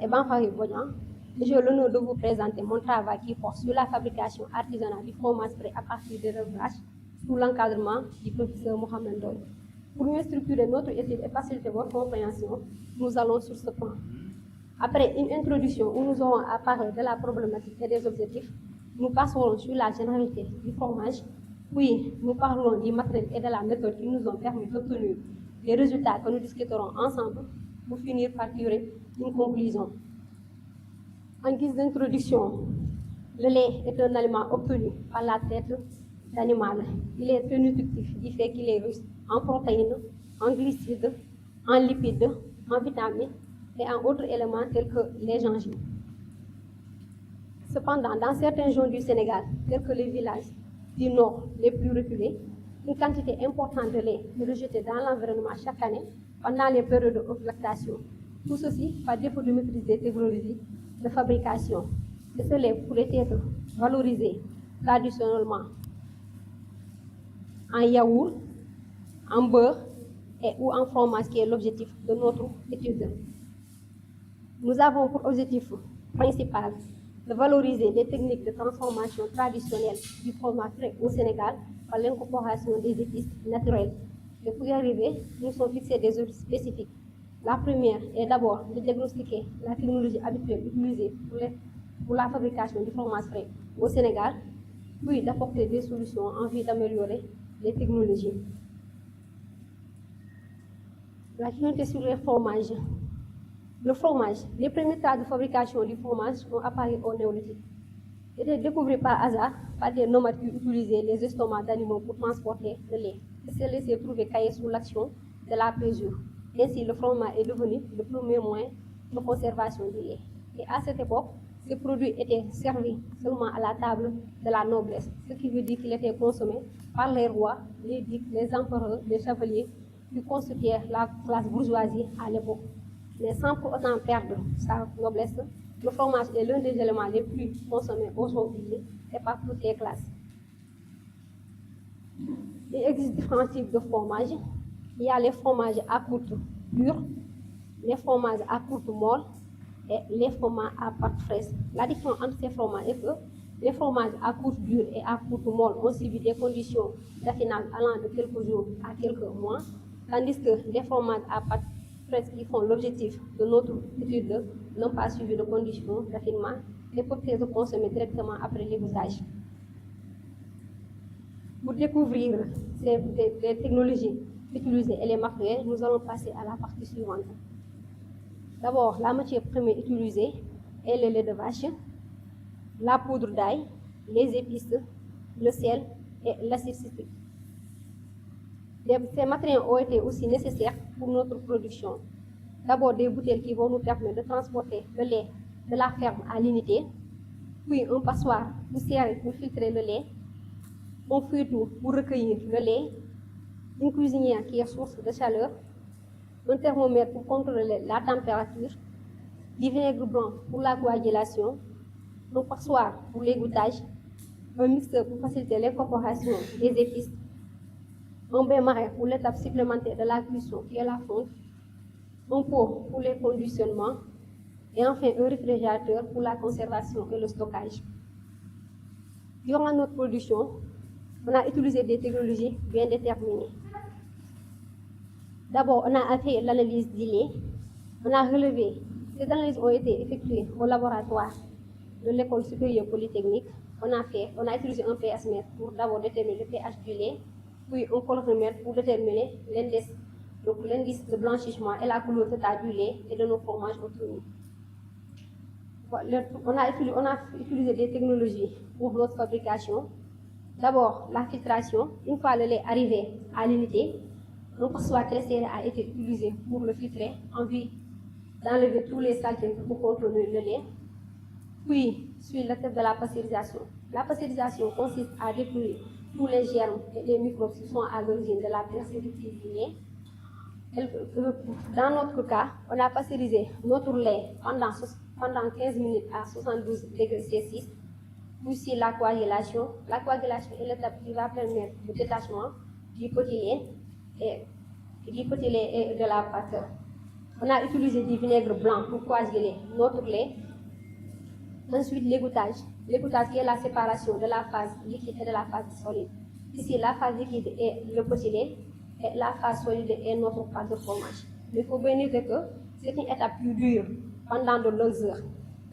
Eban Fari Bodian, j'ai l'honneur de vous présenter mon travail qui porte sur la fabrication artisanale du fromage frais à partir de l'élevage sous l'encadrement du professeur Mohamed Ndoye. Pour mieux structurer notre étude et faciliter votre compréhension, nous allons sur ce point. Après une introduction où nous aurons à parler de la problématique et des objectifs, nous passerons sur la généralité du fromage, puis nous parlerons du matériel et de la méthode qui nous ont permis d'obtenir les résultats que nous discuterons ensemble pour finir par tirer une conclusion. En guise d'introduction, le lait est un aliment obtenu par la traite d'animal. Il est très nutritif du fait qu'il est riche en protéines, en glucides, en lipides, en vitamines et en autres éléments tels que les gingembre. Cependant, dans certaines zones du Sénégal, tels que les villages du nord les plus reculés, une quantité importante de lait est rejetée dans l'environnement chaque année pendant les périodes de lactation. Tout ceci par défaut de maîtrise des technologies de fabrication. Et ce lait pourrait être valorisé traditionnellement en yaourt, en beurre et ou en fromage qui est l'objectif de notre étude. Nous avons pour objectif principal de valoriser les techniques de transformation traditionnelles du fromage frais au Sénégal par l'incorporation des épices naturelles. Et pour y arriver, nous sommes fixés des objectifs spécifiques. La première est d'abord de diagnostiquer la technologie habituelle utilisée pour la fabrication du fromage frais au Sénégal, puis d'apporter des solutions en vue d'améliorer les technologies. La qualité sur les fromages. Le fromage, les premiers cas de fabrication du fromage sont apparus au néolithique. Étaient découverts par hasard par des nomades qui utilisaient les estomacs d'animaux pour transporter le lait. Et se laissaient trouver caillés sous l'action de la présure. Ainsi, le fromage est devenu le premier moyen de conservation du lait. Et à cette époque, ces produits étaient servis seulement à la table de la noblesse, ce qui veut dire qu'il était consommé par les rois, les ducs, les empereurs, les chevaliers qui constituaient la classe bourgeoisie à l'époque. Mais sans pour autant perdre sa noblesse, le fromage est l'un des éléments les plus consommés aujourd'hui et par toutes les classes. Il existe différents types de fromages. Il y a les fromages à croûte dure, les fromages à croûte molle et les fromages à pâte fraîche. La différence entre ces fromages est que les fromages à croûte dure et à croûte molle ont subi des conditions d'affinage allant de quelques jours à quelques mois, tandis que les fromages à pâte qui font l'objectif de notre étude n'ont pas suivi de conditions d'affinement et peuvent être consommés directement après l'égouttage. Pour découvrir les technologies utilisées et les matériels, nous allons passer à la partie suivante. D'abord, la matière première utilisée est le lait de vache, la poudre d'ail, les épices, le sel et l'acide citrique. Ces matériaux ont été aussi nécessaires pour notre production. D'abord, des bouteilles qui vont nous permettre de transporter le lait de la ferme à l'unité, puis un passoire pour serrer, pour filtrer le lait, un fouettoir pour recueillir le lait, une cuisinière qui est source de chaleur, un thermomètre pour contrôler la température, du vinaigre blanc pour la coagulation, un passoire pour l'égouttage, un mixeur pour faciliter l'incorporation des épices, un bain-marin pour l'étape supplémentaire de la cuisson qui est la fonte, un pot pour les conditionnements et enfin un réfrigérateur pour la conservation et le stockage. Durant notre production, on a utilisé des technologies bien déterminées. D'abord, on a fait l'analyse du lait, on a relevé. Ces analyses ont été effectuées au laboratoire de l'école supérieure polytechnique. On a utilisé un pH mètre pour d'abord déterminer le pH du lait, puis un coloromètre pour déterminer l'indice de blanchissement et la couleur totale du lait et de nos fromages obtenus. On a utilisé des technologies pour notre fabrication. D'abord, la filtration. Une fois le lait arrivé à l'unité, un passoire très serré a été utilisé pour le filtrer en vue d'enlever tous les saletés pour contenir le lait. Puis, suit l'étape de la pasteurisation. La pasteurisation consiste à détruire tous les germes et les microbes qui sont à l'origine de la perspective du lait. Dans notre cas, on a pasteurisé notre lait pendant 15 minutes à 72 degrés C6. Puis la coagulation est l'étape qui va permettre le détachement du petit lait et de la pâte. On a utilisé du vinaigre blanc pour coaguler notre lait. Ensuite, l'égouttage. L'égouttage qui est la séparation de la phase liquide et de la phase solide. Ici, la phase liquide est le petit lait et la phase solide est notre pâte de fromage. Mais il faut bien noter que c'est une étape plus dure pendant de longues heures.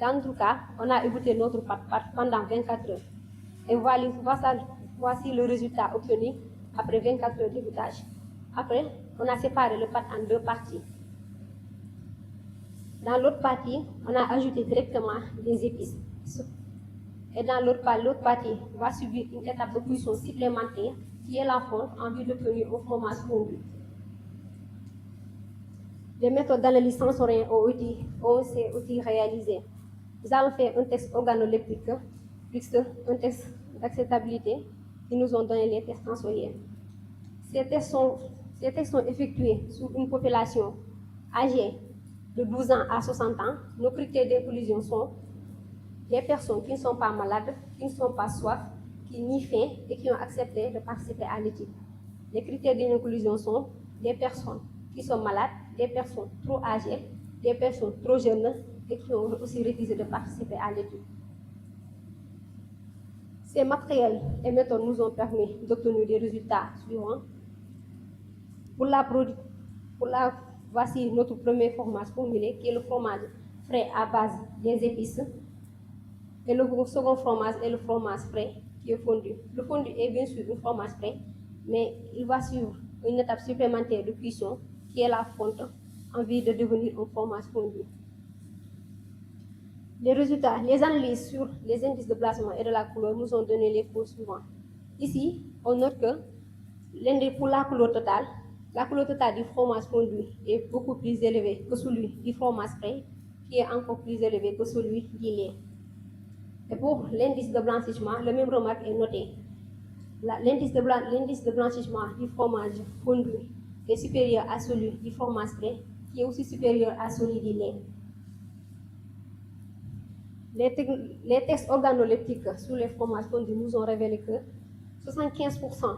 Dans notre cas, on a égoutté notre pâte pendant 24 heures. Et voici le résultat obtenu après 24 heures d'égouttage. Après, on a séparé le pâte en deux parties. Dans l'autre partie, on a ajouté directement des épices. Et dans l'autre partie va subir une étape de cuisson supplémentaire qui est la fonte en vue d'obtenir un fromage fondu. Les méthodes d'analyse sensorielle ont été réalisées. Nous avons fait un test organoleptique, plus un test d'acceptabilité qui nous ont donné les tests sensoriels. Ces tests sont effectués sur une population âgée de 12 ans à 60 ans. Nos critères d'inclusion sont des personnes qui ne sont pas malades, qui ne sont pas soif, qui n'y faim et qui ont accepté de participer à l'étude. Les critères d'inclusion sont des personnes qui sont malades, des personnes trop âgées, des personnes trop jeunes et qui ont aussi refusé de participer à l'étude. Ces matériels et méthodes nous ont permis d'obtenir des résultats suivants. Voici notre premier fromage formulé, qui est le fromage frais à base des épices. Et le second fromage est le fromage frais qui est fondu. Le fondu est bien sûr un fromage frais, mais il va suivre une étape supplémentaire de cuisson qui est la fonte en vue de devenir un fromage fondu. Les résultats, les analyses sur les indices de blanchiment et de la couleur nous ont donné les cours suivants. Ici, on note que l'indice pour la couleur totale du fromage fondu est beaucoup plus élevée que celui du fromage frais, qui est encore plus élevé que celui du lait. Et pour l'indice de blanchissement, la même remarque est notée. L'indice de blanchissement du fromage fondu est supérieur à celui du fromage frais, qui est aussi supérieur à celui du lait. Les tests organoleptiques sur les fromages fondus nous ont révélé que 75%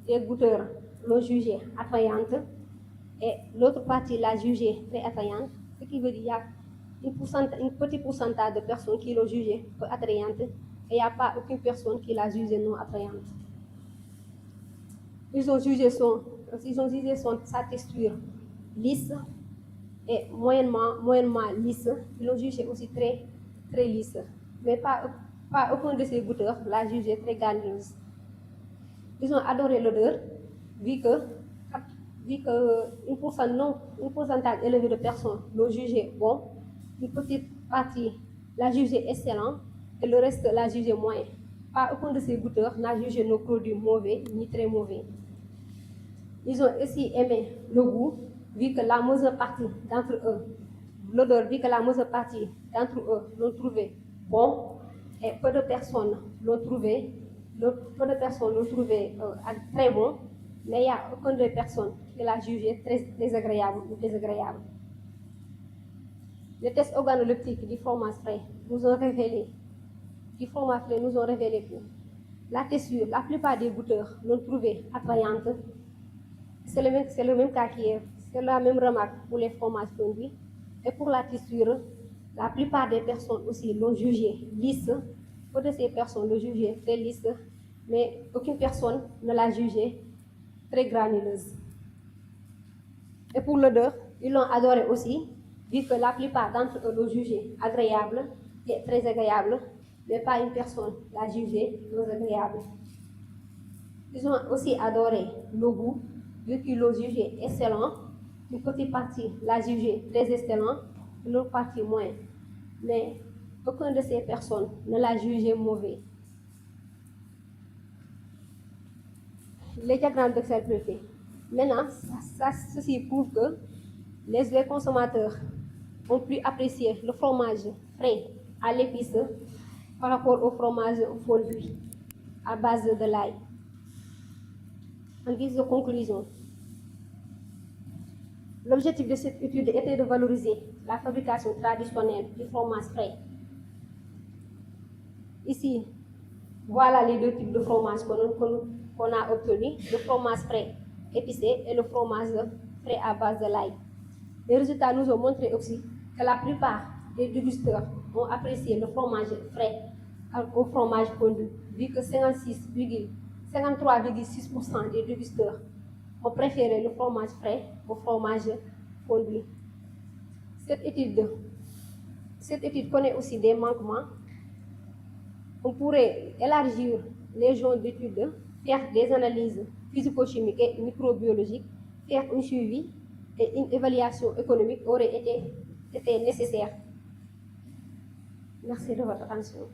des goûteurs l'ont jugée attrayante et l'autre partie l'a jugée très attrayante, ce qui veut dire qu'il y a un petit pourcentage de personnes qui l'ont jugée peu attrayante et il n'y a pas aucune personne qui l'a jugée non attrayante. Ils ont jugé sa texture lisse et moyennement lisse. Ils l'ont jugé aussi très lisse, mais pas aucun de ces goûteurs l'a jugé très garnineuse. Ils ont adoré l'odeur, vu que un pourcentage élevé de personnes l'ont jugé bon, une petite partie l'a jugé excellent et le reste l'a jugé moyen. Pas aucun de ces goûteurs n'a jugé nos produits mauvais ni très mauvais. Ils ont aussi aimé le goût, vu que la majeure partie d'entre eux, l'odeur, vu que la majeure partie d'entre eux l'ont trouvé bon et peu de personnes l'ont trouvé très bon, mais il n'y a aucune des personnes qui l'a jugé très désagréable ou désagréable. Les tests organoleptiques du fromage frais nous ont révélé que la texture, la plupart des goûteurs l'ont trouvée attrayante. C'est le même cas c'est la même remarque pour les fromages fondus. Et pour la texture, la plupart des personnes aussi l'ont jugée lisse. Peu de ces personnes l'ont jugée très lisse, mais aucune personne ne l'a jugée très granuleuse. Et pour l'odeur, ils l'ont adoré aussi, vu que la plupart d'entre eux l'ont jugée agréable et très agréable, mais pas une personne l'a jugée non agréable. Ils ont aussi adoré le goût, vu qu'ils l'ont jugé excellent. Une petite partie l'a jugé très excellent, l'autre partie moins. Mais aucune de ces personnes ne l'a jugé mauvais. Les diagrammes d'acceptabilité. Maintenant, ceci prouve que les consommateurs ont pu apprécier le fromage frais à l'épice par rapport au fromage fondu à base de l'ail. En guise de conclusion, l'objectif de cette étude était de valoriser la fabrication traditionnelle du fromage frais. Ici, voilà les deux types de fromage que qu'on a obtenu, le fromage frais épicé et le fromage frais à base de l'ail. Les résultats nous ont montré aussi que la plupart des dégusteurs ont apprécié le fromage frais au fromage fondu, vu que 53,6% des dégusteurs ont préféré le fromage frais au fromage fondu. Cette étude connaît aussi des manquements. On pourrait élargir les zones d'études, faire des analyses physico-chimiques et microbiologiques, faire un suivi et une évaluation économique aurait été nécessaire. Merci de votre attention.